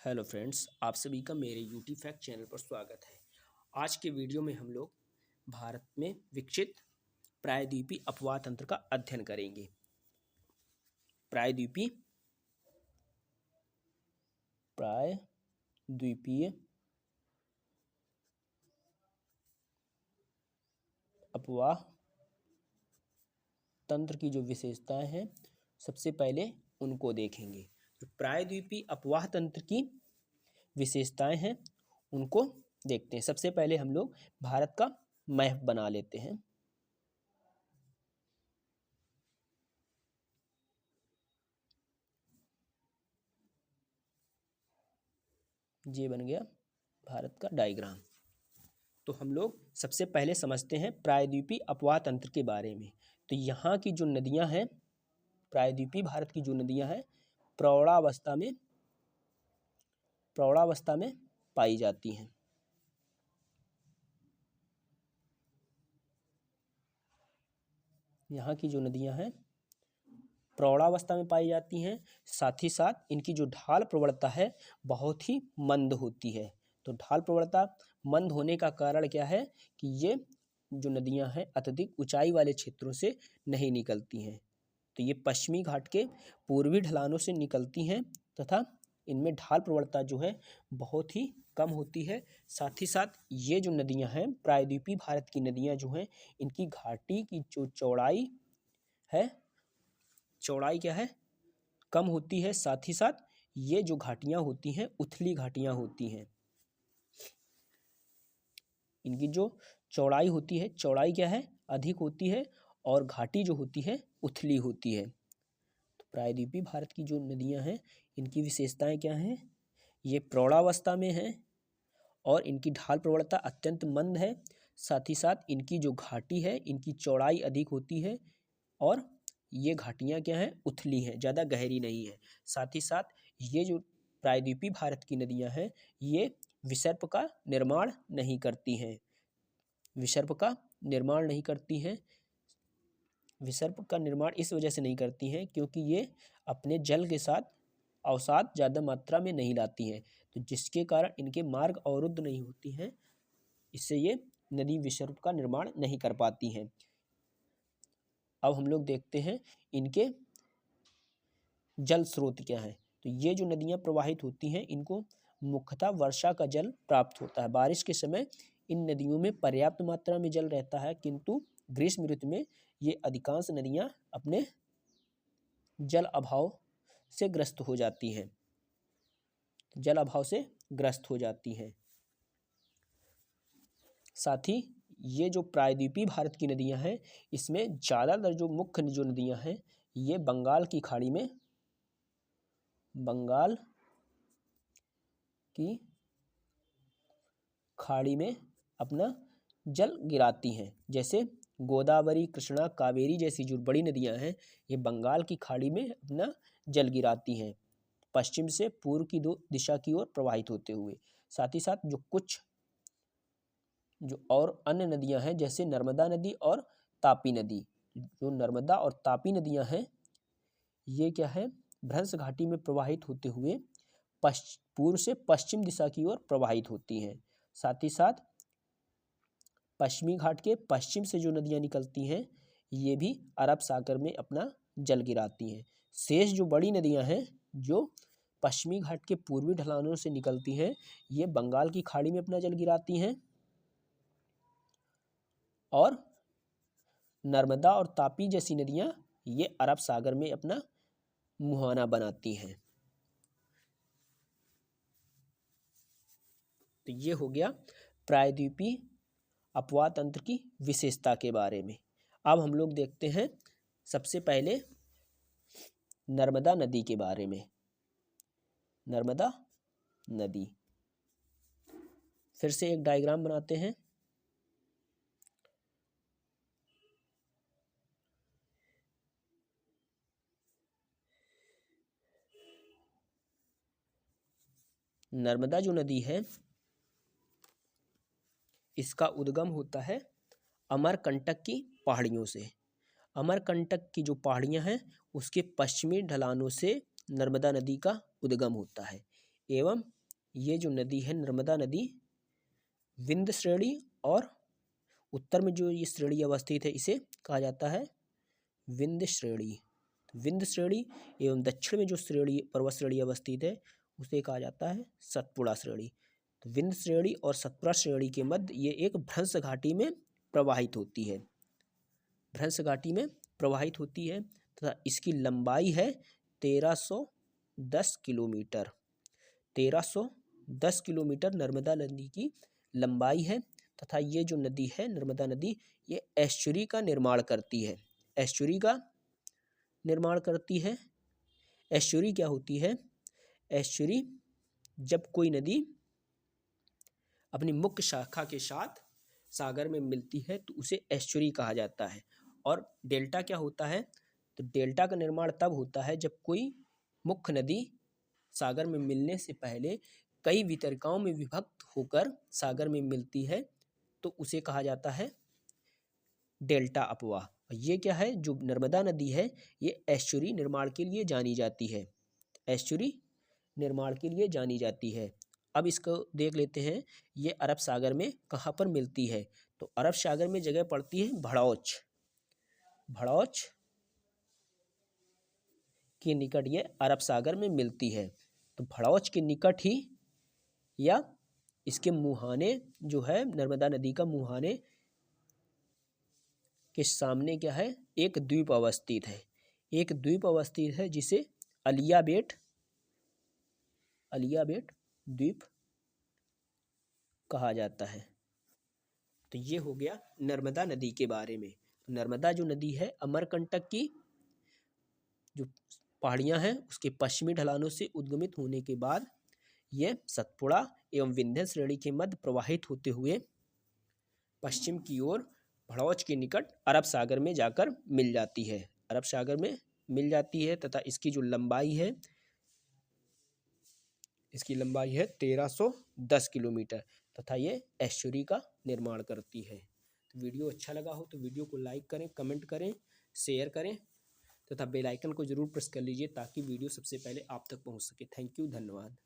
Hello friends, आप सभी का मेरे यूटी फैक्ट चैनल पर स्वागत है। आज के वीडियो में हम लोग भारत में विकसित प्रायद्वीपीय अपवाह तंत्र का अध्ययन करेंगे। प्रायद्वीपीय अपवाह तंत्र की जो विशेषताएं हैं, सबसे पहले उनको देखेंगे। तो प्रायद्वीपीय अपवाह तंत्र की विशेषताएं हैं, उनको देखते हैं। सबसे पहले हम लोग भारत का मैप बना लेते हैं। ये बन गया भारत का डायग्राम। तो हम लोग सबसे पहले समझते हैं प्रायद्वीपीय अपवाह तंत्र के बारे में। तो यहाँ की जो नदियाँ हैं, प्रायद्वीपीय भारत की जो नदियाँ हैं, प्रौढ़ावस्था में पाई जाती हैं। यहाँ की जो नदियाँ हैं प्रौढ़ावस्था में पाई जाती हैं, साथ ही साथ इनकी जो ढाल प्रवणता है बहुत ही मंद होती है। तो ढाल प्रवणता मंद होने का कारण क्या है कि ये जो नदियां हैं अत्यधिक ऊंचाई वाले क्षेत्रों से नहीं निकलती हैं। तो ये पश्चिमी घाट के पूर्वी ढलानों से निकलती हैं तथा इनमें ढाल प्रवणता जो है बहुत ही कम होती है। साथ ही साथ ये जो नदियां हैं, प्रायद्वीपीय भारत की नदियां जो हैं, इनकी घाटी की जो चौड़ाई क्या है, कम होती है। साथ ही साथ ये जो घाटियां होती हैं उथली घाटियां होती हैं। इनकी जो चौड़ाई होती है, चौड़ाई क्या है, अधिक होती है, और घाटी जो होती है उथली होती है। तो प्रायद्वीपीय भारत की जो नदियां हैं, इनकी विशेषताएं क्या हैं? ये प्रौढ़ावस्था में हैं और इनकी ढाल प्रवणता अत्यंत मंद है। साथ ही साथ इनकी जो घाटी है, इनकी चौड़ाई अधिक होती है और ये घाटियाँ क्या हैं, उथली हैं, ज़्यादा गहरी नहीं है। साथ ही साथ ये जो प्रायद्वीपीय भारत की नदियाँ हैं, ये विसर्प का निर्माण नहीं करती हैं। विसर्प का निर्माण नहीं करती हैं। विसर्प का निर्माण इस वजह से नहीं करती हैं क्योंकि ये अपने जल के साथ अवसाद ज़्यादा मात्रा में नहीं लाती हैं, तो जिसके कारण इनके मार्ग अवरुद्ध नहीं होती हैं। इससे ये नदी विसर्प का निर्माण नहीं कर पाती हैं। अब हम लोग देखते हैं इनके जल स्रोत क्या है। तो ये जो नदियाँ प्रवाहित होती हैं, इनको मुख्यतः वर्षा का जल प्राप्त होता है। बारिश के समय इन नदियों में पर्याप्त मात्रा में जल रहता है, किंतु ग्रीष्म ऋतु में ये अधिकांश नदियाँ अपने जल अभाव से ग्रस्त हो जाती हैं। साथ ही ये जो प्रायद्वीपीय भारत की नदियाँ हैं, इसमें ज़्यादातर जो मुख्य जो नदियाँ हैं, ये बंगाल की खाड़ी में अपना जल गिराती हैं। जैसे गोदावरी, कृष्णा, कावेरी जैसी जो बड़ी नदियां हैं, ये बंगाल की खाड़ी में अपना जल गिराती हैं, पश्चिम से पूर्व की दो दिशा की ओर प्रवाहित होते हुए। साथ ही साथ जो कुछ जो और अन्य नदियां हैं, जैसे नर्मदा नदी और तापी नदी, जो नर्मदा और तापी नदियां हैं, ये क्या है, भ्रंश घाटी में प्रवाहित होते हुए पूर्व से पश्चिम दिशा की ओर प्रवाहित होती हैं। साथ ही साथ पश्चिमी घाट के पश्चिम से जो नदियां निकलती हैं, ये भी अरब सागर में अपना जल गिराती हैं। शेष जो बड़ी नदियां हैं, जो पश्चिमी घाट के पूर्वी ढलानों से निकलती हैं, ये बंगाल की खाड़ी में अपना जल गिराती हैं और नर्मदा और तापी जैसी नदियां ये अरब सागर में अपना मुहाना बनाती हैं। तो ये हो गया प्रायद्वीपीय अपवाह तंत्र की विशेषता के बारे में। अब हम लोग देखते हैं सबसे पहले नर्मदा नदी के बारे में। नर्मदा नदी, फिर से एक डायग्राम बनाते हैं। नर्मदा जो नदी है, इसका उद्गम होता है अमरकंटक की पहाड़ियों से। अमरकंटक की जो पहाड़ियां हैं, उसके पश्चिमी ढलानों से नर्मदा नदी का उद्गम होता है। एवं ये जो नदी है नर्मदा नदी विंध्य श्रेणी और उत्तर में जो ये श्रेणी अवस्थित है इसे कहा जाता है विंध्य श्रेणी। विंध्य श्रेणी एवं दक्षिण में जो श्रेणी पर्वत श्रेणी अवस्थित है उसे कहा जाता है सतपुड़ा श्रेणी। तो विंध्य श्रेणी और सतपुड़ा श्रेणी के मध्य ये एक भ्रंश घाटी में प्रवाहित होती है, भ्रंश घाटी में प्रवाहित होती है तथा इसकी लंबाई है 1310 किलोमीटर। 1310 किलोमीटर नर्मदा नदी की लंबाई है तथा ये जो नदी है नर्मदा नदी ये एस्चुरी का निर्माण करती है। एस्चुरी का निर्माण करती है। एस्चुरी क्या होती है? एस्चुरी जब कोई नदी अपनी मुख्य शाखा के साथ सागर में मिलती है तो उसे एस्चुरी कहा जाता है। और डेल्टा क्या होता है? तो डेल्टा का निर्माण तब होता है जब कोई मुख्य नदी सागर में मिलने से पहले कई वितरकाओं में विभक्त होकर सागर में मिलती है तो उसे कहा जाता है डेल्टा अपवाह। ये क्या है? जो नर्मदा नदी है ये एस्चुरी निर्माण के लिए जानी जाती है, एस्चुरी निर्माण के लिए जानी जाती है। अब इसको देख लेते हैं ये अरब सागर में कहाँ पर मिलती है। तो अरब सागर में जगह पड़ती है भड़ौच। भड़ौच के निकट ये अरब सागर में मिलती है। तो भड़ौच के निकट ही या इसके मुहाने जो है नर्मदा नदी का मुहाने के सामने क्या है? एक द्वीप अवस्थित है। एक द्वीप अवस्थित है जिसे अलियाबेट द्वीप कहा जाता है। तो ये हो गया नर्मदा नदी के बारे में। तो नर्मदा जो नदी है अमरकंटक की जो पहाड़ियाँ हैं उसके पश्चिमी ढलानों से उद्गमित होने के बाद ये सतपुड़ा एवं विंध्य श्रेणी के मध्य प्रवाहित होते हुए पश्चिम की ओर भड़ौच के निकट अरब सागर में जाकर मिल जाती है। अरब सागर में मिल जाती है तथा इसकी जो लंबाई है इसकी लंबाई है 1310 किलोमीटर तथा ये एस्चुरी का निर्माण करती है। तो वीडियो अच्छा लगा हो तो वीडियो को लाइक करें, कमेंट करें, शेयर करें तथा बेल आइकन को जरूर प्रेस कर लीजिए ताकि वीडियो सबसे पहले आप तक पहुंच सके। थैंक यू, धन्यवाद।